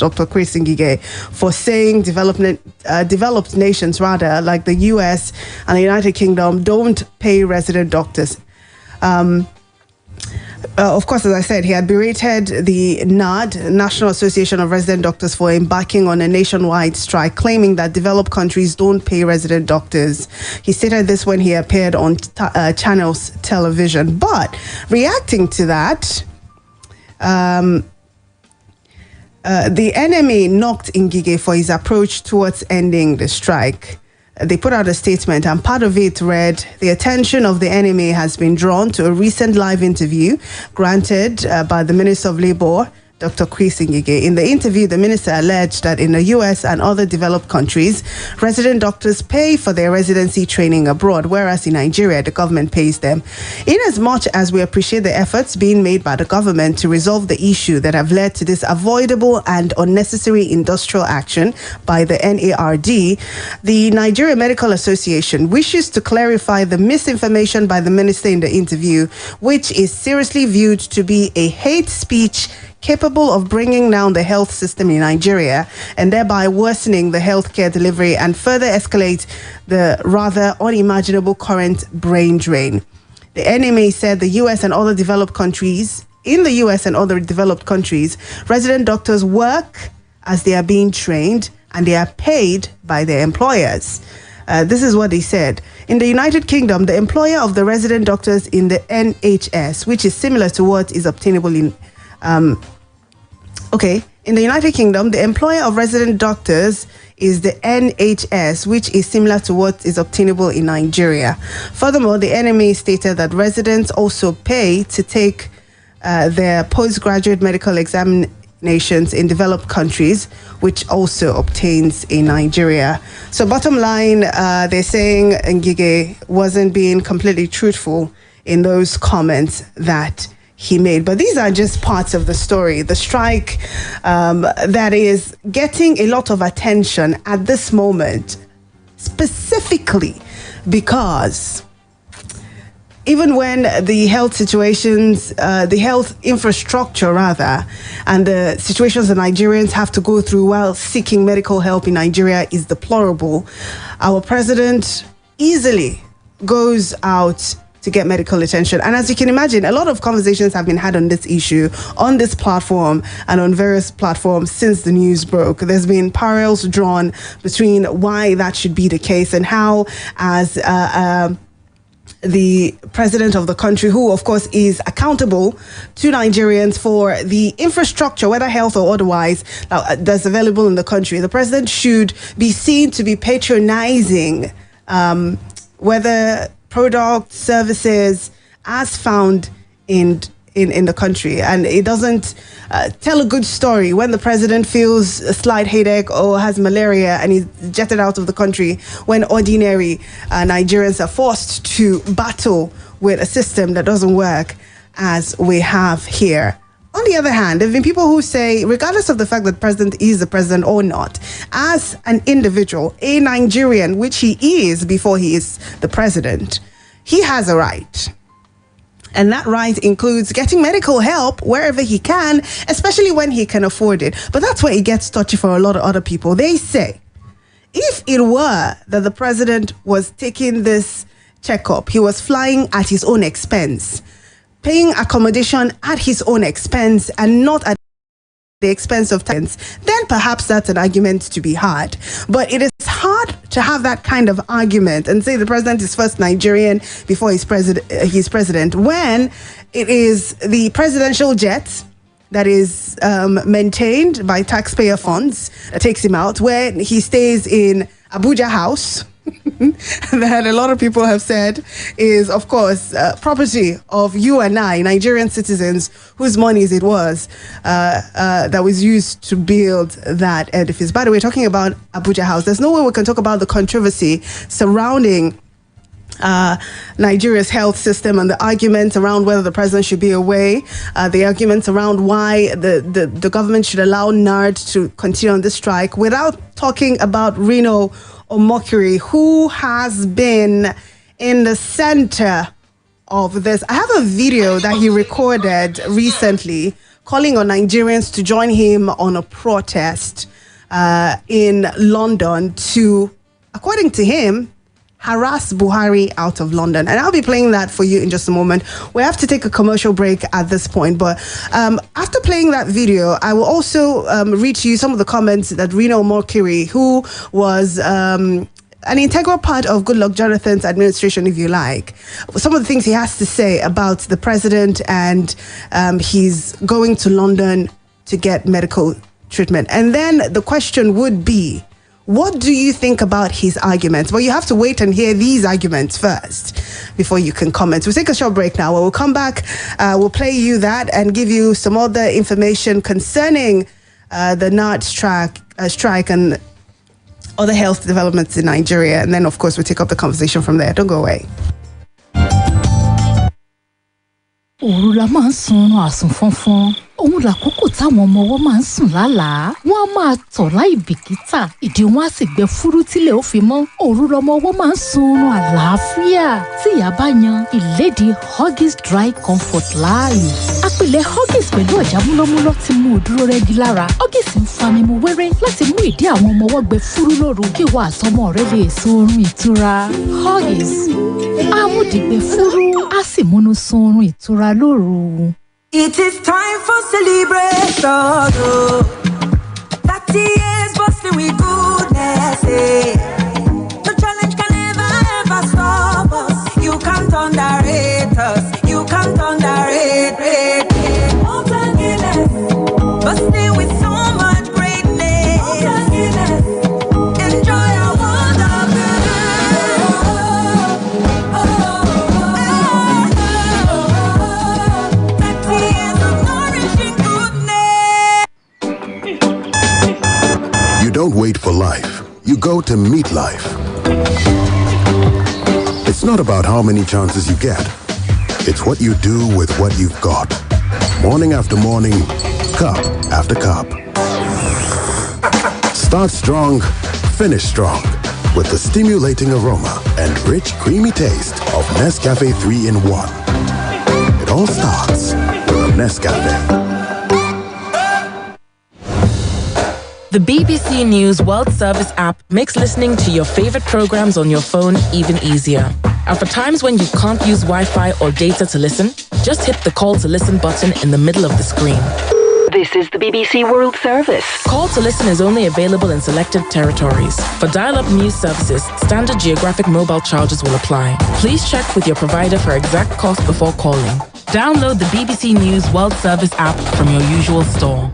Dr. Chris Ngige, for saying developed nations rather, like the US and the United Kingdom, don't pay resident doctors. Of course, as I said, he had berated the NAD, National Association of Resident Doctors, for embarking on a nationwide strike, claiming that developed countries don't pay resident doctors. He stated this when he appeared on Channels Television. But reacting to that, the enemy knocked Ngige for his approach towards ending the strike. They put out a statement, and part of it read, "The attention of the enemy has been drawn to a recent live interview granted by the Minister of Labour, Dr. Chris Ngige. In the interview, the minister alleged that in the US and other developed countries, resident doctors pay for their residency training abroad, whereas in Nigeria, the government pays them. Inasmuch as we appreciate the efforts being made by the government to resolve the issue that have led to this avoidable and unnecessary industrial action by the NARD, the Nigeria Medical Association wishes to clarify the misinformation by the minister in the interview, which is seriously viewed to be a hate speech capable of bringing down the health system in Nigeria and thereby worsening the healthcare delivery and further escalate the rather unimaginable current brain drain." The NMA said in the US and other developed countries, resident doctors work as they are being trained and they are paid by their employers. This is what they said. In the United Kingdom, the employer of the resident doctors in the NHS, which is similar to what is obtainable in in the United Kingdom, the employer of resident doctors is the NHS, which is similar to what is obtainable in Nigeria. Furthermore, the NMA stated that residents also pay to take their postgraduate medical examinations in developed countries, which also obtains in Nigeria. So bottom line, they're saying Ngige wasn't being completely truthful in those comments that he made. But these are just parts of the story. The strike that is getting a lot of attention at this moment, specifically because even when the health situations, the health infrastructure rather, and the situations that Nigerians have to go through while seeking medical help in Nigeria is deplorable, our president easily goes out to get medical attention. And as you can imagine, a lot of conversations have been had on this issue, on this platform and on various platforms since the news broke. There's been parallels drawn between why that should be the case and how, as the president of the country, who of course is accountable to Nigerians for the infrastructure, whether health or otherwise, that's available in the country, the president should be seen to be patronizing whether product, services as found in the country. And it doesn't tell a good story when the president feels a slight headache or has malaria and he's jetted out of the country, when ordinary Nigerians are forced to battle with a system that doesn't work as we have here. On the other hand, there have been people who say, regardless of the fact that the president is the president or not, as an individual, a Nigerian, which he is before he is the president, he has a right. And that right includes getting medical help wherever he can, especially when he can afford it. But that's where it gets touchy for a lot of other people. They say, if it were that the president was taking this checkup, he was flying at his own expense, paying accommodation at his own expense and not at the expense of tenants, then perhaps that's an argument to be had. But it is hard to have that kind of argument and say the president is first Nigerian before he's president when it is the presidential jet that is maintained by taxpayer funds that takes him out, where he stays in Abuja House, that a lot of people have said is, of course, property of you and I, Nigerian citizens, whose monies it was that was used to build that edifice. By the way, talking about Abuja House, there's no way we can talk about the controversy surrounding Nigeria's health system and the arguments around whether the president should be away, the arguments around why the government should allow NARD to continue on this strike, without talking about Reno Omokri, who has been in the center of this. I have a video that he recorded recently calling on Nigerians to join him on a protest in London to, according to him, harass Buhari out of London. And I'll be playing that for you in just a moment. We have to take a commercial break at this point. But after playing that video, I will also read to you some of the comments that Reno Morkiri, who was an integral part of Goodluck Jonathan's administration, if you like, some of the things he has to say about the president and he's going to London to get medical treatment. And then the question would be, what do you think about his arguments? Well, you have to wait and hear these arguments first before you can comment. We'll take a short break now. When we'll come back, we'll play you that and give you some other information concerning the NARD strike and other health developments in Nigeria. And then, of course, we'll take up the conversation from there. Don't go away. Òun làkókò táwọn ọmọ ọwọ́ máa ń sùn lálàá. Wọ́n á máa tọ̀ láì bìkítà. Ìdí wọn á sì gbẹ fúrú tílẹ̀ ó fi mọ́. Òru lọmọ ọwọ́ máa ń sun oorun àlàáfíà. Tí ìyá bá yan ìlédìí Huggies Dry Comfort láàyò. Apilẹ̀ Huggies pẹ̀lú ọ̀já múlọ́múlọ́ ti mú òdúró rẹ́gí lára. Huggies ń fani mu wẹ́rẹ́ láti mú ìdí àwọn ọmọ ọwọ́ gbẹ fúrú lóru kí wọ́n àtọmọ rẹ lè sun oorun ìtura. Huggies á mú dìgbẹ fúrú á sì múnú sun oorun ìtura lóru. It is time for celebration. 30 years bustling with goodness. No challenge can ever stop us. You can't underrate us. You can't underrate. Mountain Guinness, bustling with so much greatness. Mountain Guinness, enjoy our world of You don't wait for life. You go to meet life. It's not about how many chances you get. It's what you do with what you've got. Morning after morning, cup after cup. Start strong, finish strong. With the stimulating aroma and rich, creamy taste of Nescafe 3-in-1. It all starts with a Nescafe. The BBC News World Service app makes listening to your favorite programs on your phone even easier. And for times when you can't use Wi-Fi or data to listen, just hit the Call to Listen button in the middle of the screen. This is the BBC World Service. Call to Listen is only available in selected territories. For dial-up news services, standard geographic mobile charges will apply. Please check with your provider for exact cost before calling. Download the BBC News World Service app from your usual store.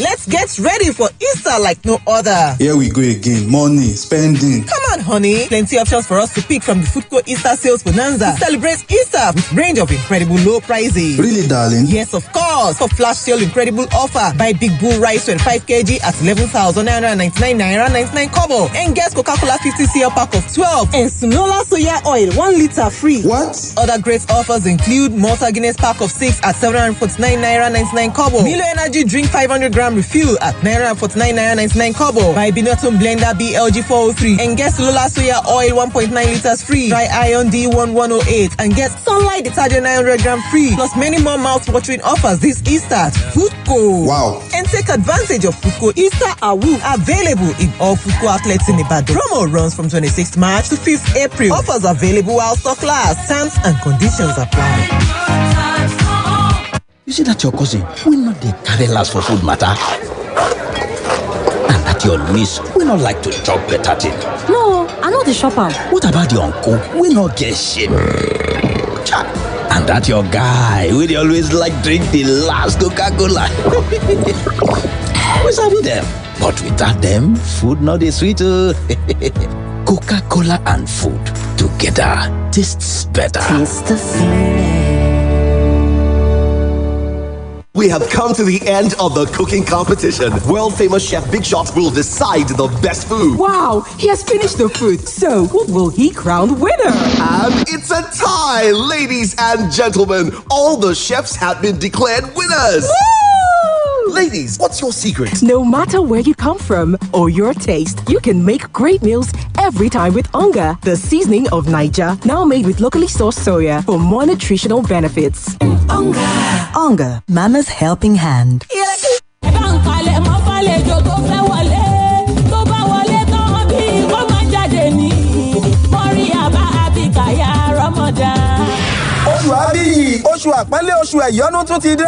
Let's get ready for Easter like no other. Here we go again. Money, spending. Come on, honey. Plenty options for us to pick from the Foodco Easter Sales Bonanza. Celebrate Easter with range of incredible low prices. Really, darling? Yes, of course. For flash sale incredible offer. Buy Big Bull Rice 25 kg at 11,999 naira 99 kobo. And get Coca-Cola 50cl pack of 12. And Sunola Soya Oil 1 liter free. What? Other great offers include Malta Guinness pack of 6 at 749 naira 99 kobo. Milo Energy drink 500 gram refill at 949 naira 99 kobo. Buy Binotton Blender BLG 403 and get Lola Soya Oil 1.9 liters free. Dry Iron D1 108 and get Sunlight Detergent 900 gram free. Plus many more mouth-watering offers this Easter at Foodco. Wow. And take advantage of Foodco Easter Awu, available in all Foodco outlets in Ibadan. Promo runs from 26th March to 5th April. Offers available while stock lasts. Terms and conditions apply. You see that your cousin will not dey carry last for food matter, and that your niece will not like to chop better thing. No, I know the shopper. What about your uncle? We not get shame. And that your guy will always like drink the last Coca-Cola. We sabi them, but without them, food not is sweet. Coca-Cola and food together tastes better. Taste the same. We have come to the end of the cooking competition. World famous chef Big Shot will decide the best food. Wow, he has finished the food. So, who will he crown winner? And it's a tie, ladies and gentlemen. All the chefs have been declared winners. Woo! Ladies, what's your secret? No matter where you come from or your taste, you can make great meals every time with Onga, the seasoning of Niger, now made with locally sourced soya for more nutritional benefits. Onga, Mama's helping hand. Oṣù Àbíyì, oṣù àpọ́nlé, oṣù ẹ̀yọ́nú tún ti dé o.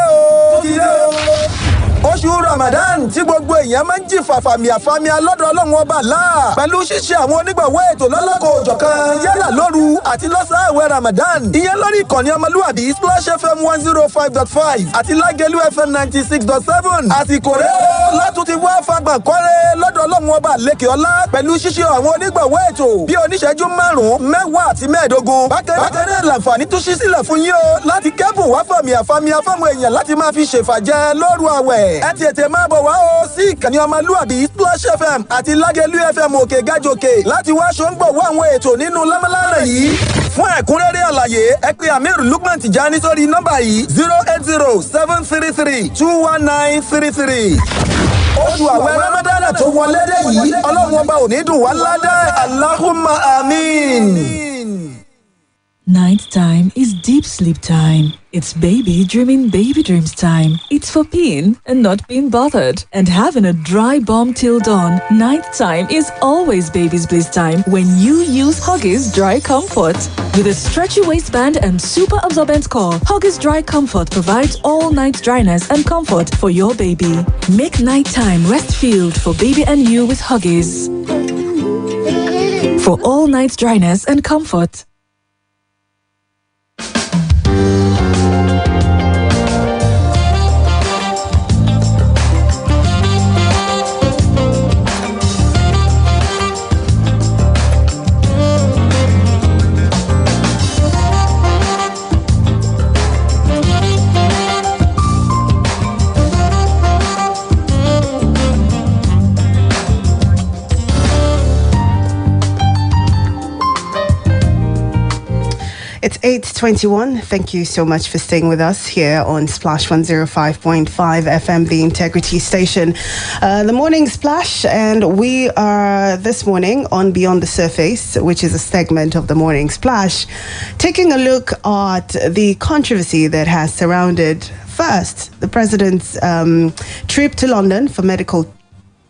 Oṣù Ramadan tí gbogbo èèyàn máa ń jì fàfàmìà lọ́dọ̀ Ọlọ́run ọba Allah pẹ̀lú ṣíṣe àwọn onígbọ̀wọ́ ètò lọ́lọ́kọ̀ òjọ̀kan yálà lóru àti lọ́sàn-án àwẹ̀ Ramadan. Ìyẹn lórí ìkànnì ọmọlúwàbí Splash FM 105.5 àti Lágẹ̀lú FM 96.7. Àsìkò rẹ̀ ó látún ti wá fagbọ̀n kọ́rẹ́ lọ́dọ̀ Ọlọ́run ọba lékè ọlá pẹ̀lú ṣíṣe àwọn onígbọ̀wọ́ ètò bí oníṣẹ́jú 5, 10 àti 15. Bákan náà làǹfààní tún ṣí sílẹ̀ fún yín o láti kẹ́bùn wá fàmìà fáwọn èèyàn láti máa fi ṣèfàjẹ́ lóru àwẹ̀. Ẹ tètè máa bọ̀ wá o sí ìkànnì ọmọlúwàbí Splash FM àti Lágẹ̀lú FM òkè gájòkè láti wá ṣòǹgbọ̀wọ́ àwọn ètò nínú lámàlánà yìí. Fún ẹ̀kúnrẹ́rẹ́ àlàyé ẹ pè Amir Lukman Tijani sórí nọ́mbà yìí 080-733-21933. Oṣù àwẹ̀ Ramadan tó wọlé dé yìí Ọlọ́run ọba ò ní dùn wá ládàá Allahumma amin. Night time is deep sleep time. It's baby dreaming baby dreams time. It's for peeing and not being bothered. And having a dry bum till dawn. Night time is always baby's bliss time when you use Huggies Dry Comfort. With a stretchy waistband and super absorbent core, Huggies Dry Comfort provides all night dryness and comfort for your baby. Make nighttime rest-filled for baby and you with Huggies. For all night dryness and comfort. It's 8:21. Thank you so much for staying with us here on Splash 105.5 FM, the Integrity Station. The Morning Splash, and we are this morning on Beyond the Surface, which is a segment of the Morning Splash, taking a look at the controversy that has surrounded, first, the president's trip to London for medical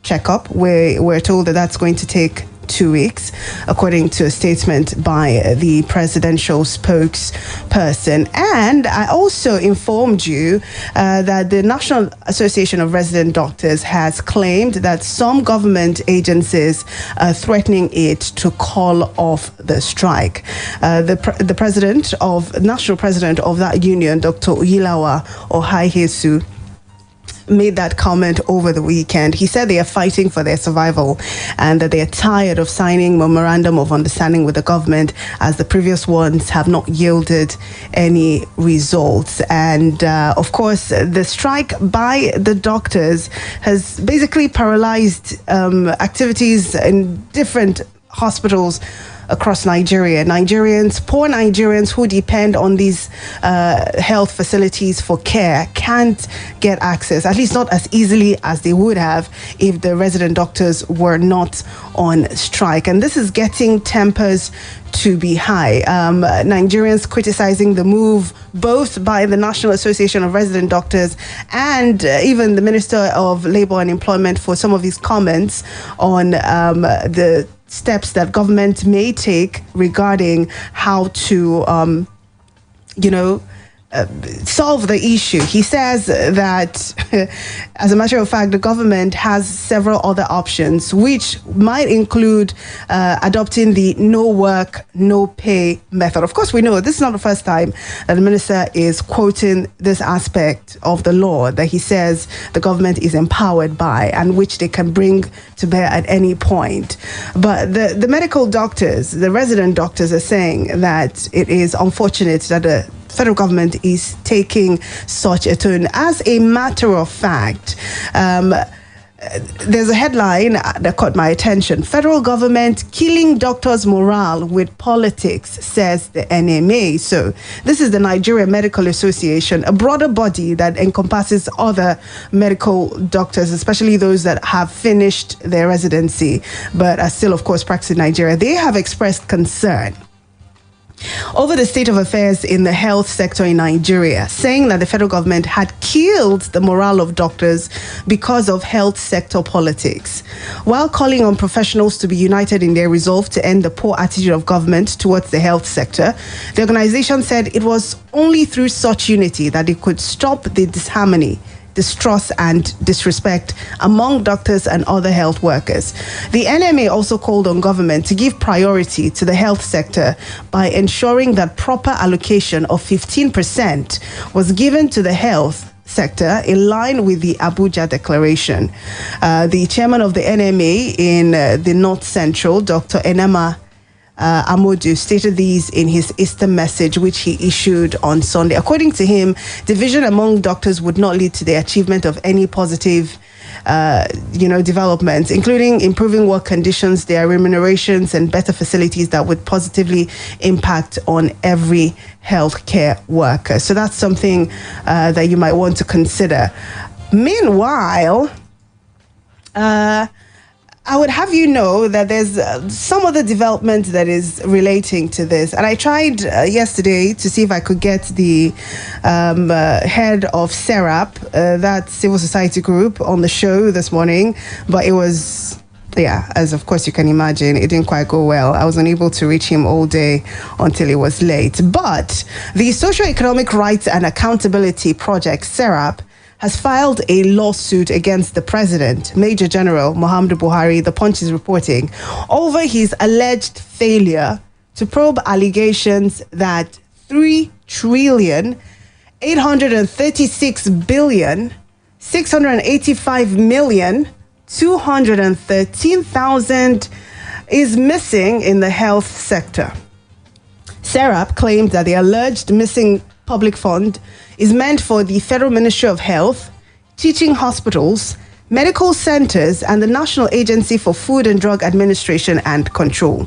checkup. We're told that that's going to take 2 weeks, according to a statement by the presidential spokesperson. And I also informed you that the National Association of Resident Doctors has claimed that some government agencies are threatening it to call off the strike. The national president of that union, Dr. Uyilawa Ohaihesu, made that comment over the weekend. He said they are fighting for their survival and that they are tired of signing memorandum of understanding with the government as the previous ones have not yielded any results. And of course, the strike by the doctors has basically paralyzed activities in different hospitals across Nigeria. Poor Nigerians who depend on these health facilities for care can't get access, at least not as easily as they would have if the resident doctors were not on strike. And this is getting tempers to be high. Nigerians criticizing the move both by the National Association of Resident Doctors and even the Minister of Labour and Employment for some of his comments on the steps that government may take regarding how to, solve the issue. He says that, as a matter of fact, the government has several other options, which might include adopting the no work, no pay method. Of course, we know this is not the first time that the minister is quoting this aspect of the law that he says the government is empowered by and which they can bring to bear at any point. But the medical doctors, the resident doctors, are saying that it is unfortunate that the federal government is taking such a turn. As a matter of fact, there's a headline that caught my attention. Federal government killing doctors' morale with politics, says the NMA. So this is the Nigeria Medical Association, a broader body that encompasses other medical doctors, especially those that have finished their residency but are still, of course, practicing in Nigeria. They have expressed concern over the state of affairs in the health sector in Nigeria, saying that the federal government had killed the morale of doctors because of health sector politics. While calling on professionals to be united in their resolve to end the poor attitude of government towards the health sector, the organization said it was only through such unity that it could stop the disharmony, distrust and disrespect among doctors and other health workers. The NMA also called on government to give priority to the health sector by ensuring that proper allocation of 15% was given to the health sector in line with the Abuja Declaration. The chairman of the NMA in the North Central, Dr. Enema Amodu, stated these in his Easter message, which he issued on Sunday. According to him, division among doctors would not lead to the achievement of any positive developments, including improving work conditions, their remunerations, and better facilities that would positively impact on every healthcare worker. So that's something that you might want to consider. Meanwhile, I would have you know that there's some other development that is relating to this. And I tried yesterday to see if I could get the head of SERAP, that civil society group, on the show this morning. But it was, as of course you can imagine, it didn't quite go well. I was unable to reach him all day until it was late. But the Socio-Economic Rights and Accountability Project, SERAP, has filed a lawsuit against the president, Major General Muhammadu Buhari, the Punch is reporting, over his alleged failure to probe allegations that 3,836,685,213,000 is missing in the health sector. SERAP claimed that the alleged missing public fund is meant for the Federal Ministry of Health, teaching hospitals, medical centers, and the National Agency for Food and Drug Administration and Control.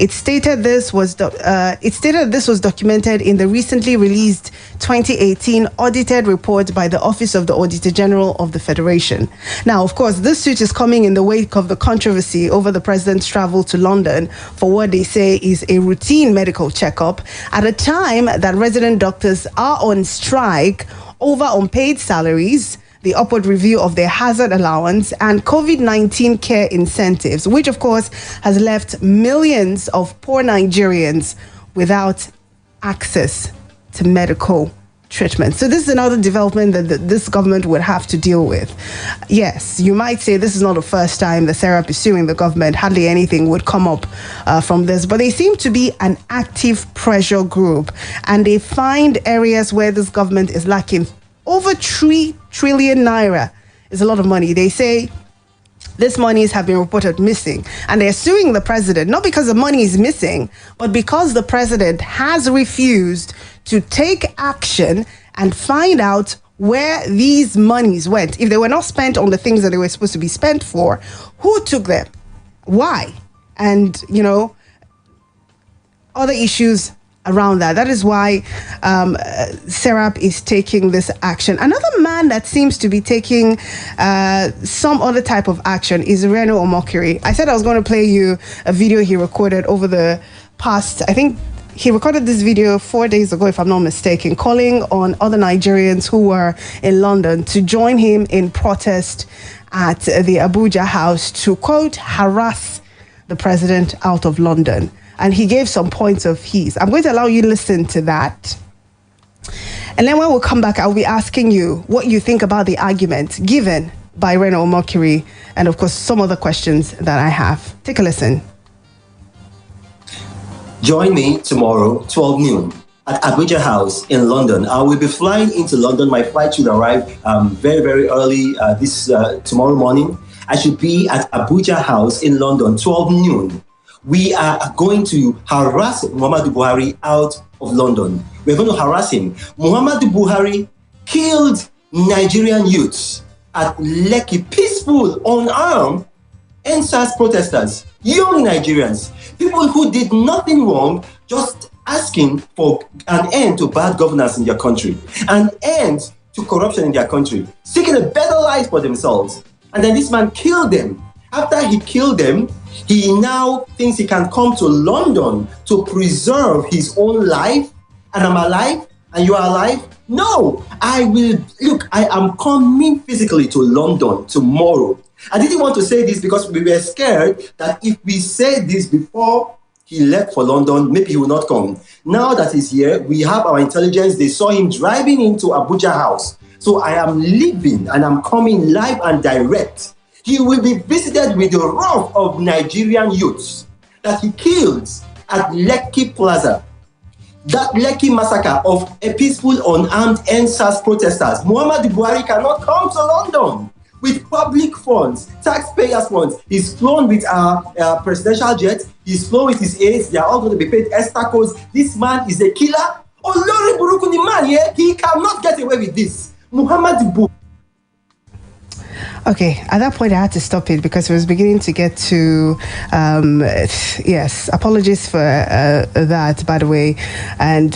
It stated this was documented in the recently released 2018 audited report by the Office of the Auditor General of the Federation. Now, of course, this suit is coming in the wake of the controversy over the president's travel to London for what they say is a routine medical checkup at a time that resident doctors are on strike over unpaid salaries, the upward review of their hazard allowance, and COVID-19 care incentives, which of course has left millions of poor Nigerians without access to medical treatment. So this is another development that this government would have to deal with. Yes, you might say this is not the first time the SERAP is suing the government. Hardly anything would come up from this, but they seem to be an active pressure group, and they find areas where this government is lacking. Over 3 trillion naira is a lot of money. They say these monies have been reported missing, and they're suing the president, not because the money is missing, but because the president has refused to take action and find out where these monies went. If they were not spent on the things that they were supposed to be spent for, who took them? Why? And, other issues around that. That is why SERAP is taking this action. Another man that seems to be taking some other type of action is Reno Omokiri. I said I was going to play you a video he recorded over the past, I think he recorded this video 4 days ago, if I'm not mistaken, calling on other Nigerians who were in London to join him in protest at the Abuja House to, quote, harass the president out of London. And he gave some points of his. I'm going to allow you to listen to that. And then when we come back, I'll be asking you what you think about the argument given by Reno Omokiri, and of course, some other questions that I have. Take a listen. Join me tomorrow, 12 noon, at Abuja House in London. I will be flying into London. My flight should arrive very, very early tomorrow morning. I should be at Abuja House in London, 12 noon. We are going to harass Muhammadu Buhari out of London. We're going to harass him. Muhammadu Buhari killed Nigerian youths at Lekki peacefully. peaceful, unarmed NSAS protesters, young Nigerians, people who did nothing wrong, just asking for an end to bad governance in their country, an end to corruption in their country, seeking a better life for themselves. And then this man killed them. After he killed them, he now thinks he can come to London to preserve his own life. And I'm alive, and you are alive? No, I am coming physically to London tomorrow. I didn't want to say this because we were scared that if we said this before he left for London, maybe he will not come. Now that he's here, we have our intelligence. They saw him driving into Abuja House. So I am leaving and I'm coming live and direct. He will be visited with the wrath of Nigerian youths that he killed at Lekki Plaza. That Lekki massacre of a peaceful, unarmed NSAS protesters. Muhammadu Buhari cannot come to London with public funds, taxpayers' funds. He's flown with our presidential jet. He's flown with his aides. They are all going to be paid extra costs. This man is a killer. Olori Burúkú ni man, yeah? He cannot get away with this. Muhammadu Buhari. Okay, at that point I had to stop it because it was beginning to get to, yes, apologies for that, by the way. And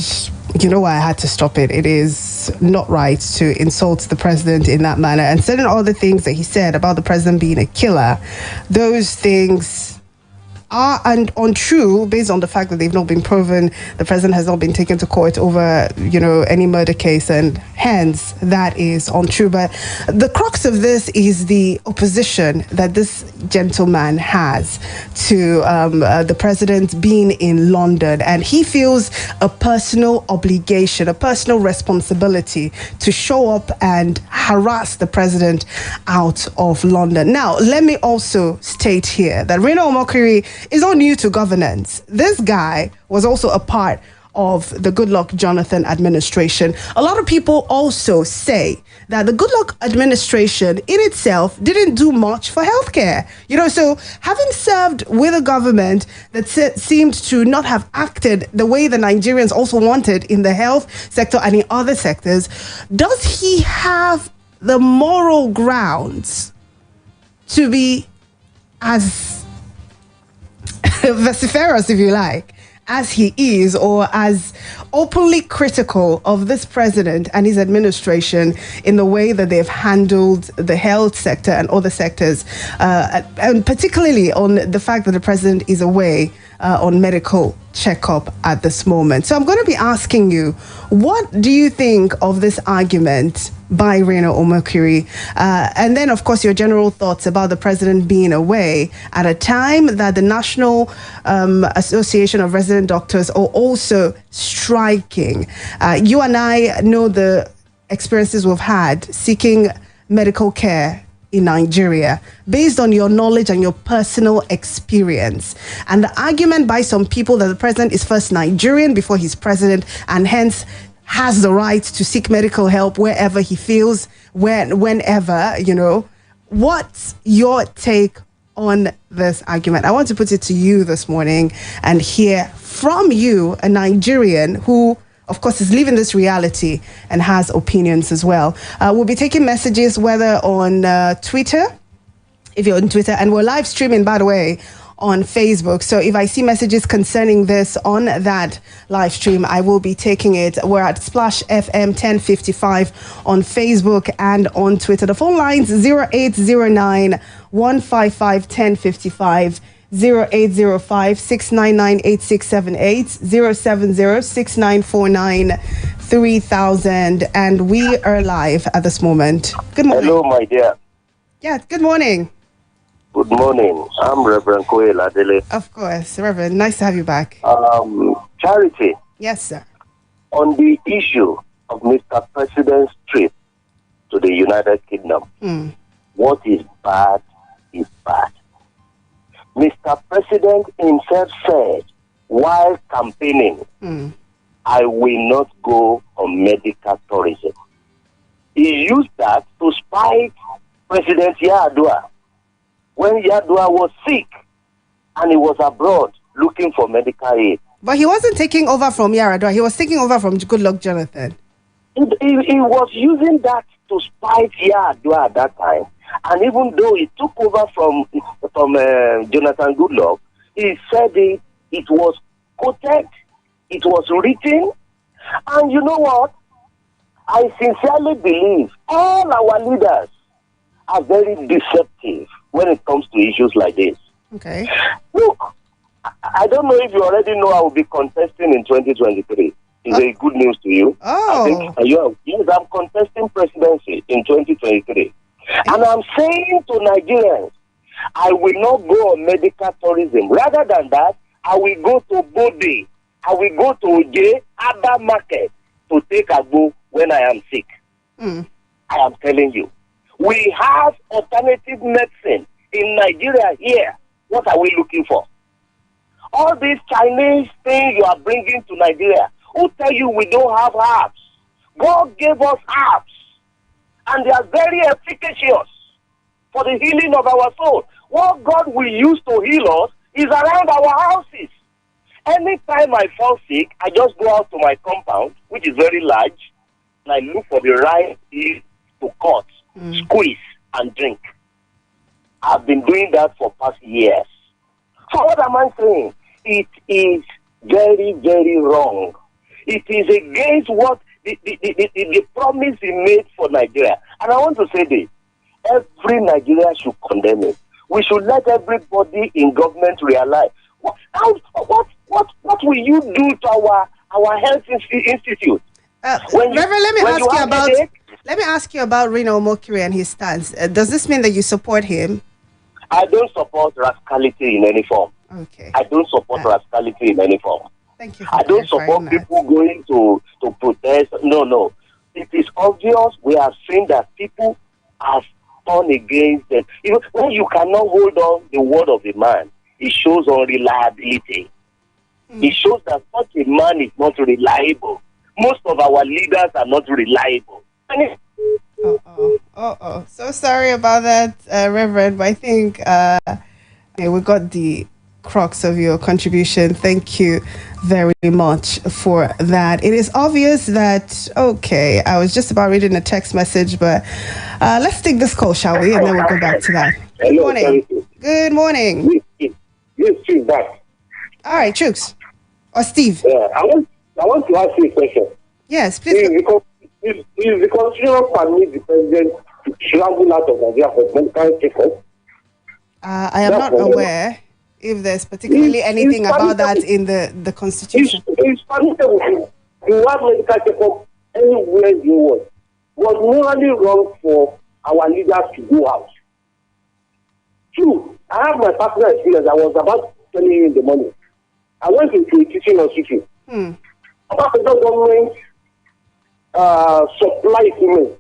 you know why I had to stop it. It is not right to insult the president in that manner. And certain other things that he said about the president being a killer, those things are untrue based on the fact that they've not been proven. The president has not been taken to court over, any murder case, and hence that is untrue. But the crux of this is the opposition that this gentleman has to the president being in London, and he feels a personal obligation, a personal responsibility to show up and harass the president out of London. Now, let me also state here that Reno Omokri is not new to governance. This guy was also a part of the Goodluck Jonathan administration. A lot of people also say that the Goodluck administration in itself didn't do much for healthcare. So having served with a government that seemed to not have acted the way the Nigerians also wanted in the health sector and in other sectors, does he have the moral grounds to be as vociferous, if you like, as he is, or as openly critical of this president and his administration in the way that they've handled the health sector and other sectors, and particularly on the fact that the president is away on medical checkup at this moment? So I'm going to be asking you, what do you think of this argument by Reno Omokri? And then, of course, your general thoughts about the president being away at a time that the National Association of Resident Doctors are also striking. You and I know the experiences we've had seeking medical care in Nigeria based on your knowledge and your personal experience. And the argument by some people that the president is first Nigerian before he's president, and hence has the right to seek medical help wherever he feels, whenever, What's your take on this argument? I want to put it to you this morning and hear from you, a Nigerian who, of course, is living this reality and has opinions as well. We'll be taking messages, whether on Twitter, if you're on Twitter, and we're live streaming, by the way, on Facebook. So if I see messages concerning this on that live stream, I will be taking it. We're at Splash FM 1055 on Facebook and on Twitter. The phone lines 0809 155 1055. 0805 699 8678, 070 6949 3000, and we are live at this moment. Good morning. Hello, my dear. Yeah, good morning. Good morning. I'm Reverend Koel Adele. Of course, Reverend. Nice to have you back. Charity. Yes, sir. On the issue of Mr. President's trip to the United Kingdom, what is bad is bad. Mr. President himself said while campaigning, I will not go on medical tourism. He used that to spite President Yar'Adua when Yar'Adua was sick and he was abroad looking for medical aid. But he wasn't taking over from Yar'Adua. He was taking over from Goodluck Jonathan. He was using that to spite Yar'Adua at that time. And even though he took over from Jonathan Goodluck, he said it was quoted, it was written. And you know what? I sincerely believe all our leaders are very deceptive when it comes to issues like this. Okay. Look, I don't know if you already know I will be contesting in 2023. Is it good news to you? Oh. I think yes, I'm contesting presidency in 2023. And I'm saying to Nigerians, I will not go on medical tourism. Rather than that, I will go to Bode. I will go to Oje, Abba Market to take a go when I am sick. I am telling you. We have alternative medicine in Nigeria here. What are we looking for? All these Chinese things you are bringing to Nigeria, who tell you we don't have herbs? God gave us herbs, and they are very efficacious for the healing of our soul. What God will use to heal us is around our houses. Anytime I fall sick, I just go out to my compound, which is very large, and I look for the right leaf to cut, squeeze, and drink. I've been doing that for past years. So what am I saying? It is very, very wrong. It is against what the promise he made for Nigeria. And I want to say this. Every Nigerian should condemn it. We should let everybody in government realize what will you do to our health institute? Reverend, let me ask you about Reno Omokri and his stance. Does this mean that you support him? I don't support rascality in any form. Okay. I don't support rascality in any form. Thank you. I don't support people going to protest. No. It is obvious we have seen that people have turned against them. Even when you cannot hold on the word of a man, it shows unreliability. It shows that such a man is not reliable. Most of our leaders are not reliable. So sorry about that, Reverend, but I think we got the crux of your contribution. Thank you very much for that. It is obvious that, I was just about reading a text message, but let's take this call, shall we? And then we'll go back to that. Good morning. Good morning. Yes, Chief, back. All right, Chooks. Or Steve. Yeah, I want to ask you a question. Yes, please. Is the constitution permit the president to travel out of Nigeria for medical checkup? I am not aware if there's particularly anything about that in the constitution. It's permissible to have medical checkup anywhere you want. What's morally wrong for our leaders to go out? Two, I have my personal experience. I was about telling you in the morning. I went into a teaching hospital. About the government supply equipment.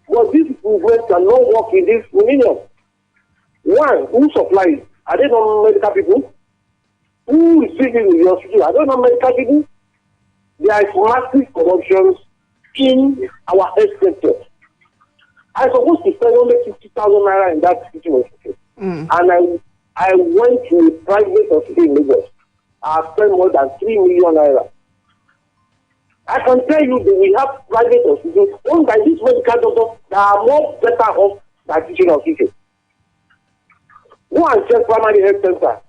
But these equipment cannot work in this millennium. One, who supplies? Are they not medical people? Who is sitting in the hospital? Are they not medical people? There is massive corruption in our health sector. I'm supposed to spend only 50,000 naira in that teaching hospital. And I went to a private hospital in Lagos. I spent more than 3 million naira. I can tell you that we have private hospitals owned by these medical doctors that are more better off than teaching hospitals. Go and check primary health center.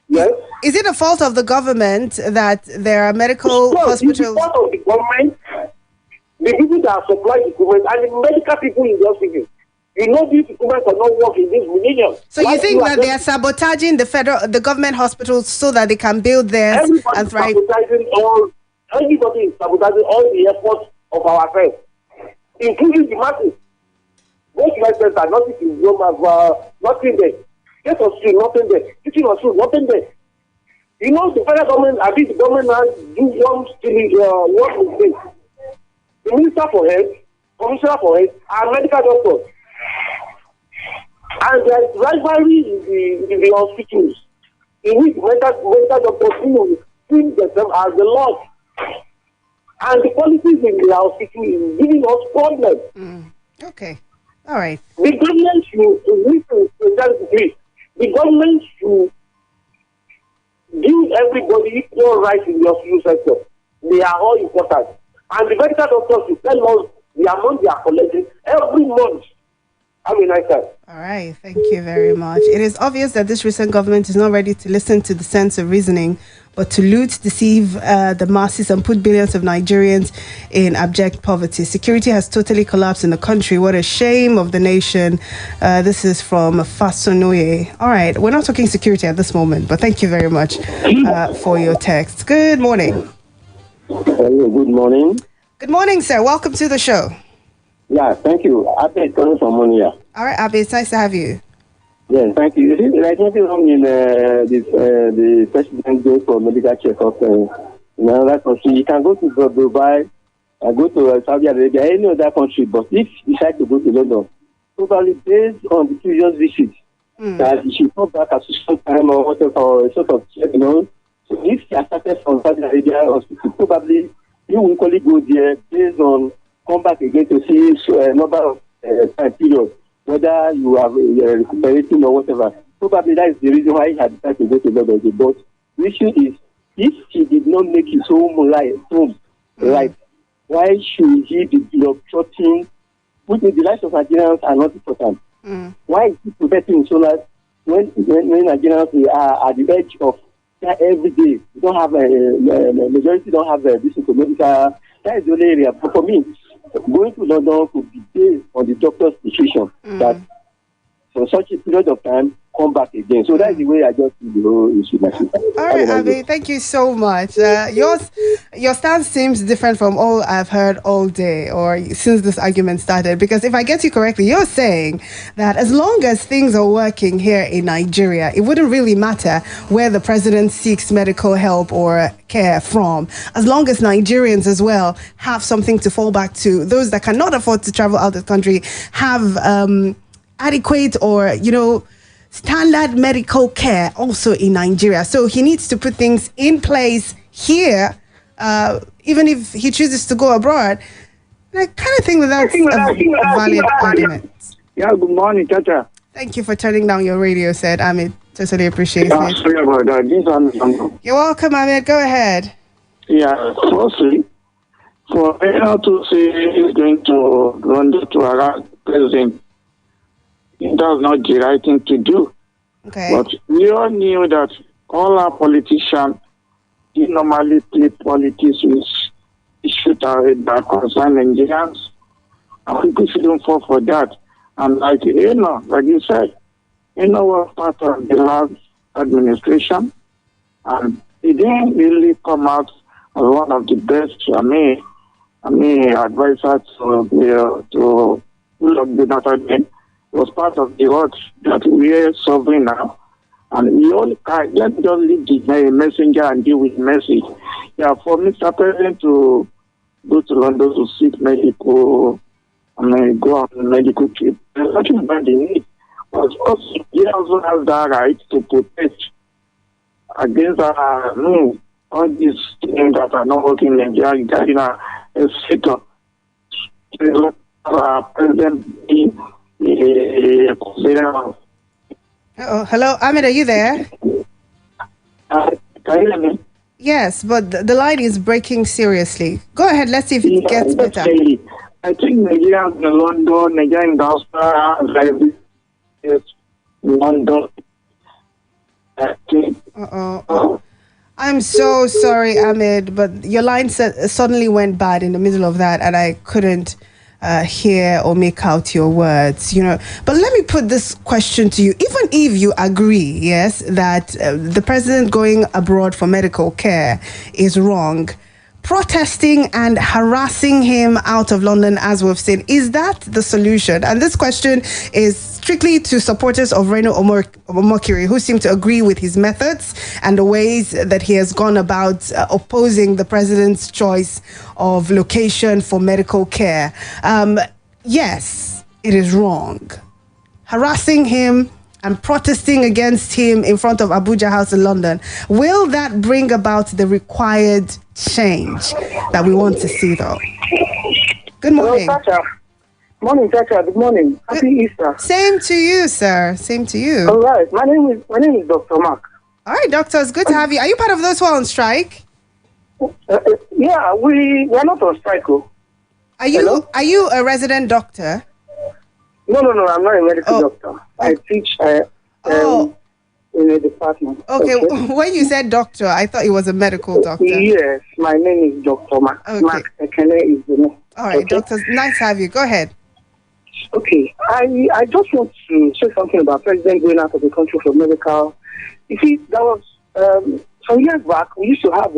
Yes. Is it a fault of the government that there are medical hospitals? It's the fault of the government, the people that supply equipment, and the medical people in the hospital. You know these equipment cannot work in this millennium. So you think that they are sabotaging the government hospitals so that they can build theirs and thrive? Everybody is sabotaging all the efforts of our friends, including the masses. Most licenses are nothing in Rome, nothing there. Get us through, nothing there. Teaching us through, nothing there. You know, the federal government, I think the government now do one mistake. The Minister for Health, Commissioner for Health, are medical doctors. And there is rivalry in the hospitals. In which medical doctors see themselves as the Lord. And the policies in the hospital is giving us problems. Okay. All right. The government should the government should give everybody equal rights in the hospital sector. They are all important. And the medical doctors will tell us the amount they are collecting every month. Have a nice time. All right, thank you very much. It is obvious that this recent government is not ready to listen to the sense of reasoning, but to loot, deceive the masses and put billions of Nigerians in abject poverty. Security has totally collapsed in the country. What a shame of the nation. This is from Fasonoye. All right, we're not talking security at this moment, but thank you very much for your text. Good morning. Hello, good morning. Good morning, sir. Welcome to the show. Yeah, thank you. Abby is calling from Monia. All right, Abby, it's nice to have you. Yes, thank you. You see, there's nothing wrong in the president goes for medical checkup in another country. You can go to Dubai, go to Saudi Arabia, any other country, but if you decide to go to London, probably based on the previous visit, that you should come back at some time or whatever, or a sort of check, So if you are started from Saudi Arabia hospital, probably you will equally go there based on come back again to see number of time period, whether you are recuperating or whatever. Probably that is the reason why he had decided to go to London. But the issue is, if he did not make his home right, why should he be obstructing, putting the lives of Nigerians are not important? Why is he protecting his own life when Nigerians are at the edge of every day? We don't have majority don't have this medical. That is the only area. But for me, going to London could be based on the doctor's decision that for such a period of time, come back again. So that's the way I just see the whole issue. All right, Abby, thank you so much. Your stance seems different from all I've heard all day or since this argument started. Because if I get you correctly, you're saying that as long as things are working here in Nigeria, it wouldn't really matter where the president seeks medical help or care from, as long as Nigerians as well have something to fall back to. Those that cannot afford to travel out of the country have adequate or, standard medical care also in Nigeria. So he needs to put things in place here, even if he chooses to go abroad. I kind of think that's a valid argument. Yeah, good morning, Tata. Thank you for turning down your radio set, Ahmed. Totally appreciate it. Sorry about that. This one. You're welcome, Ahmed. Go ahead. Yeah, firstly, for anyone to say he's going to London to harass the president, that's not the right thing to do. Okay. But we all knew that all our politicians normally play politics with issues that concern Nigerians. And people shouldn't fall for that. And like you said, was part of the last administration. And he didn't really come out as one of the best, advisors to the Notre was part of the work that we are solving now. And we all can't just leave the messenger and deal with message. Yeah, for Mr. President to go to London to seek medical, go on medical trip, there's nothing about the need. But also, he also has that right to protect against all these things that are not working in Nigeria regarding a sector. President being hello, Ahmed, are you there? Can you hear me? Yes, but the line is breaking seriously. Go ahead, let's see if it gets better. I think Nigeria in London, Nigeria in diaspora, London. I'm so sorry, Ahmed, but your line suddenly went bad in the middle of that, and I couldn't hear or make out your words, But let me put this question to you. Even if you agree, yes, that the president going abroad for medical care is wrong, protesting and harassing him out of London, as we've seen, is that the solution? And this question is strictly to supporters of Reno Omokiri, who seem to agree with his methods and the ways that he has gone about opposing the president's choice of location for medical care. Yes, it is wrong. Harassing him and protesting against him in front of Abuja House in London, will that bring about the required change that we want to see, though? Good morning. Hello, Chacha. Morning, Chacha. Good morning. Happy Easter. Same to you, sir. Same to you. All right. My name is Dr. Mark. All right, doctor. It's good to have you. Are you part of those who are on strike? Yeah, we're not on strike. Are you a resident doctor? No, I'm not a medical doctor. I teach in a department. Okay, when you said doctor, I thought it was a medical doctor. Yes, my name is Dr. Mark. Okay. Mark Ekene is the name. All right, doctors, nice to have you. Go ahead. Okay, I just want to say something about President going out of the country for medical. You see, that was some years back. We used to have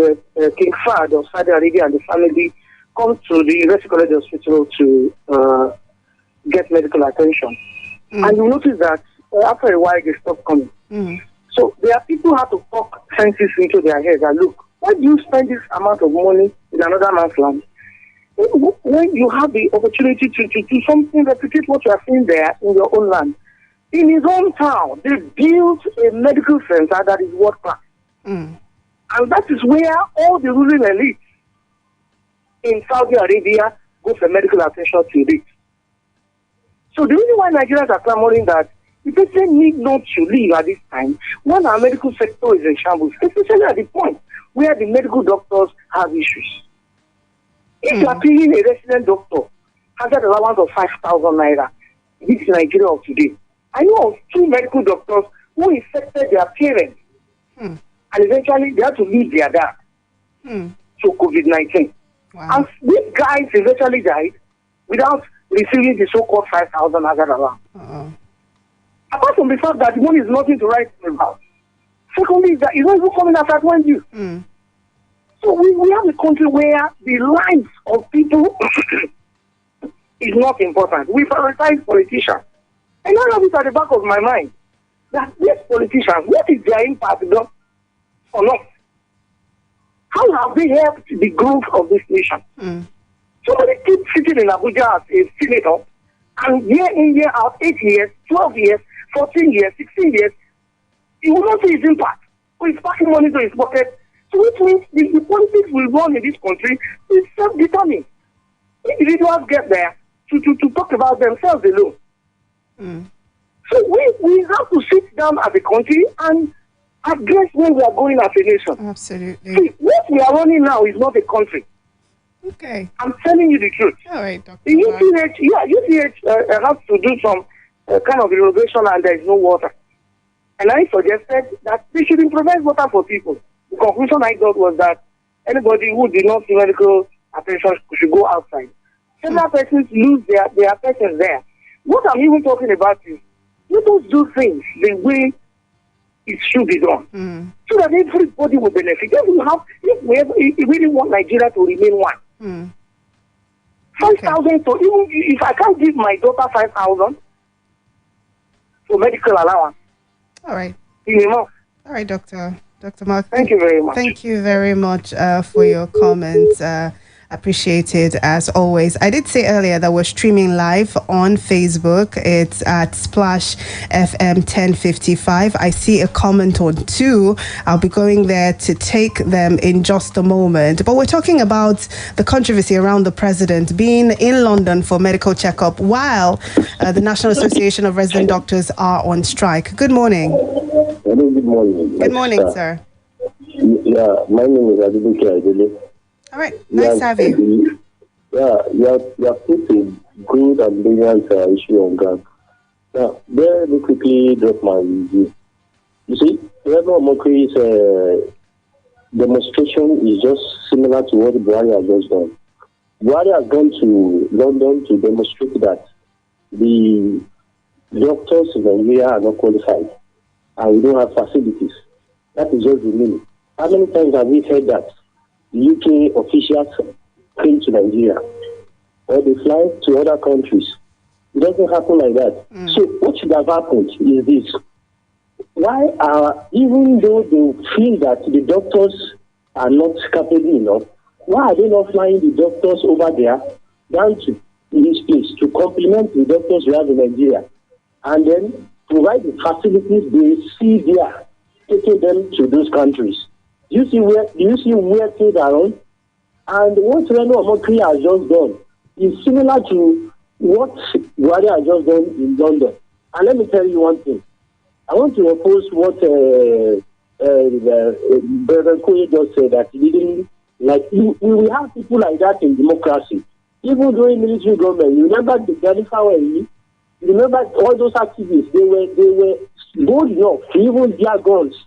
King Fahd of Saudi Arabia and the family come to the University College Hospital to get medical attention. And you notice that after a while they stopped coming. So there are people who have to talk senses into their heads and look, why do you spend this amount of money in another man's land? When you have the opportunity to do something, replicate what you are seeing there in your own land. In his own town, they built a medical center that is world class. And that is where all the ruling elite in Saudi Arabia go for medical attention to it. So the reason why Nigerians are clamoring that the president need not to leave at this time when our medical sector is in shambles, especially at the point where the medical doctors have issues. If you are paying a resident doctor 100 allowance of 5,000 naira, this is Nigeria of today. I know of 2 medical doctors who infected their parents and eventually they had to leave their dad to COVID-19. And these guys eventually died without receiving the so-called 5,000 as allowance. Apart from the fact that the money is nothing to write about. Secondly, that it's not even coming after 20 years. So we have a country where the lives of people is not important. We prioritize politicians. And I have it at the back of my mind that these politicians, what is their impact done on us? How have they helped the growth of this nation? Somebody keeps sitting in Abuja as a senator, and year in, year out, 8 years, 12 years, 14 years, 16 years, he will not see his impact. So he's packing money to his pocket. So which means the politics we run in this country is self-determined. Individuals get there to talk about themselves alone. So we have to sit down as a country and address where we are going as a nation. Absolutely. See, what we are running now is not a country. Okay. I'm telling you the truth. All right, Dr. The UCH has to do some kind of irrigation and there is no water. And I suggested that they should improvise water for people. The conclusion I got was that anybody who did not see medical attention should go outside. Several persons lose their persons there. What I'm even talking about is, let us do things the way it should be done. So that everybody will benefit. If we really want Nigeria to remain one. 5,000, so even if I can't give my daughter 5,000 for medical allowance. All right. All right, Dr. Mark. Thank you very much. Thank you very much for your comments. Appreciate it as always. I did say earlier that we're streaming live on Facebook. It's at Splash FM 1055. I see a comment on 2. I'll be going there to take them in just a moment. But we're talking about the controversy around the president being in London for medical checkup while the National Association of Resident Doctors are on strike. Good morning. Hello, good morning. Good morning, sir. Yeah, my name is Adebuke Adele. All right, nice to have you. Yeah, you have put a good and brilliant issue on ground. Now, let me quickly drop my review. You see, Reverend Mokri's demonstration is just similar to what Buhari has just done. Buhari has gone to London to demonstrate that the doctors in Nigeria are not qualified and we don't have facilities. That is just the meaning. How many times have we heard that UK officials came to Nigeria or they fly to other countries? It doesn't happen like that. So what should have happened is this. Why are, even though they feel that the doctors are not capable enough, why are they not flying the doctors over there down to this place to complement the doctors we have in Nigeria and then provide the facilities they see there, taking them to those countries? Do you see where things are on? And what Reno Omokri has just done is similar to what Buhari has just done in London. And let me tell you one thing. I want to oppose what Brother Koye just said, that he Like we have people like that in democracy. Even during military government, you remember the Ghanaian, you remember all those activists, they were bold enough to even their guns.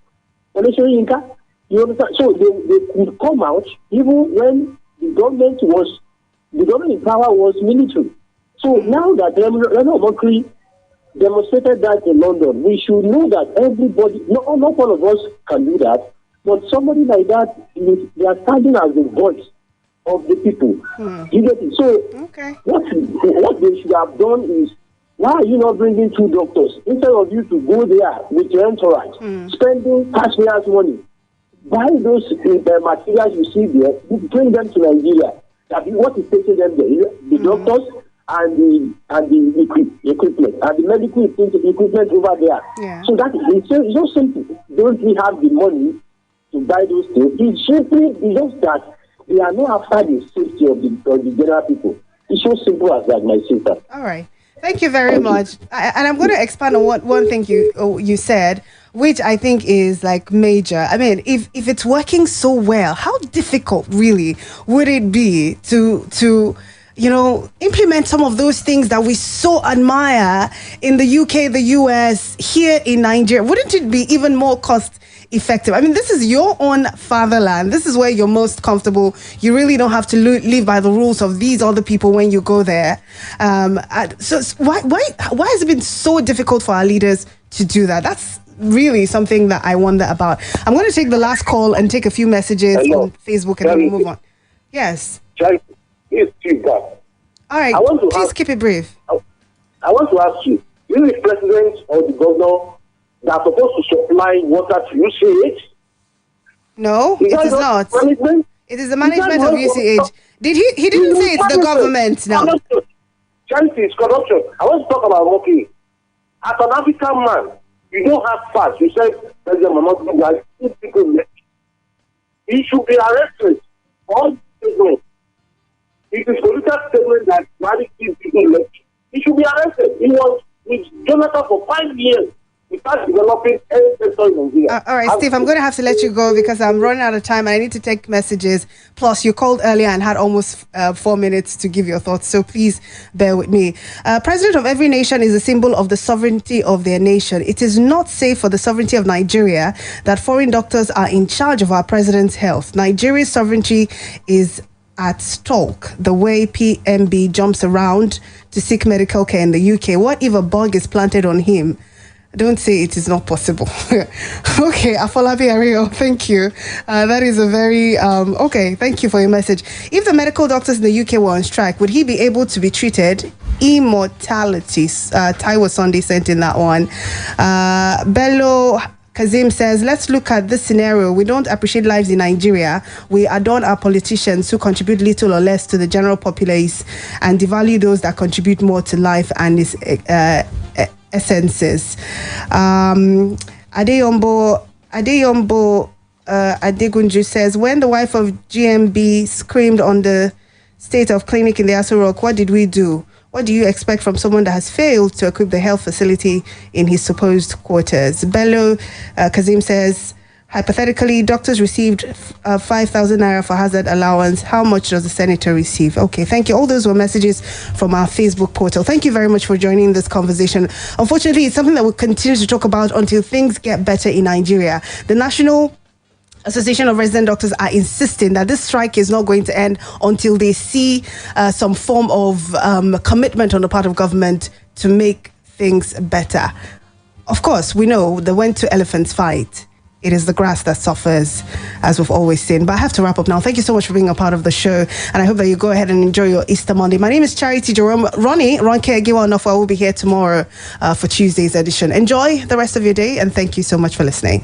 You understand? So they could come out even when the government in power was military. So now that Reno Omokri demonstrated that in London, we should know that everybody, not all of us can do that, but somebody like that, they are standing as the voice of the people. You get it? So what they should have done is, why are you not bringing 2 doctors instead of you to go there with your entourage, spending taxpayers' money, buy those materials you see there, bring them to Nigeria. What is taking them there? The doctors and the equipment and the medical equipment over there. Yeah. So that it's so simple. Don't we have the money to buy those things? It's just that they are not after the safety of the general people. It's so simple as that, my sister. All right. Thank you very much. And I'm going to expand on one thing you said, which I think is like major. I mean, if it's working so well, how difficult really would it be to implement some of those things that we so admire in the UK, the US, here in Nigeria? Wouldn't it be even more cost effective? I mean, this is your own fatherland. This is where you're most comfortable. You really don't have to live by the rules of these other people when you go there. So why has it been so difficult for our leaders to do that? That's really something that I wonder about. I'm going to take the last call and take a few messages on Facebook and then we'll move on. Yes. All right. Please keep it brief. I want to ask you, is the president or the governor that are supposed to supply water to UCH? No, it is not. Management? It is the management of UCH. He didn't say it's the government now. Charity is corruption. I want to talk about Moki. As an African man, you don't have facts. You said President Muhammadu Buhari has people left. He should be arrested. All statements. It is political statement that Buhari gives people left. He should be arrested. He was with Jonathan for 5 years. Developing any sector in Nigeria. All right, Steve, I'm going to have to let you go because I'm running out of time and I need to take messages. Plus, you called earlier and had almost 4 minutes to give your thoughts, so please bear with me. President of every nation is a symbol of the sovereignty of their nation. It is not safe for the sovereignty of Nigeria that foreign doctors are in charge of our president's health. Nigeria's sovereignty is at stake the way PMB jumps around to seek medical care in the UK. What if a bug is planted on him? Don't say it is not possible. Okay, Afolabi Ario, thank you. That is a very, okay, thank you for your message. If the medical doctors in the UK were on strike, would he be able to be treated? Immortality. Taiwo Sunday sent in that one. Bello Kazim says, let's look at this scenario. We don't appreciate lives in Nigeria. We adorn our politicians who contribute little or less to the general populace and devalue those that contribute more to life and its essences. Adeyombo Adegunju says, when the wife of GMB screamed on the state of clinic in the Aso Rock, what did we do? What do you expect from someone that has failed to equip the health facility in his supposed quarters? Bello Kazim says, hypothetically, doctors received 5,000 naira for hazard allowance. How much does the senator receive? Okay, thank you. All those were messages from our Facebook portal. Thank you very much for joining this conversation. Unfortunately, it's something that we'll continue to talk about until things get better in Nigeria. The National Association of Resident Doctors are insisting that this strike is not going to end until they see some form of commitment on the part of government to make things better. Of course, we know the when two elephants fight, it is the grass that suffers, as we've always seen. But I have to wrap up now. Thank you so much for being a part of the show. And I hope that you go ahead and enjoy your Easter Monday. My name is Charity Jerome. Ronke Giwa Onofwa will be here tomorrow for Tuesday's edition. Enjoy the rest of your day. And thank you so much for listening.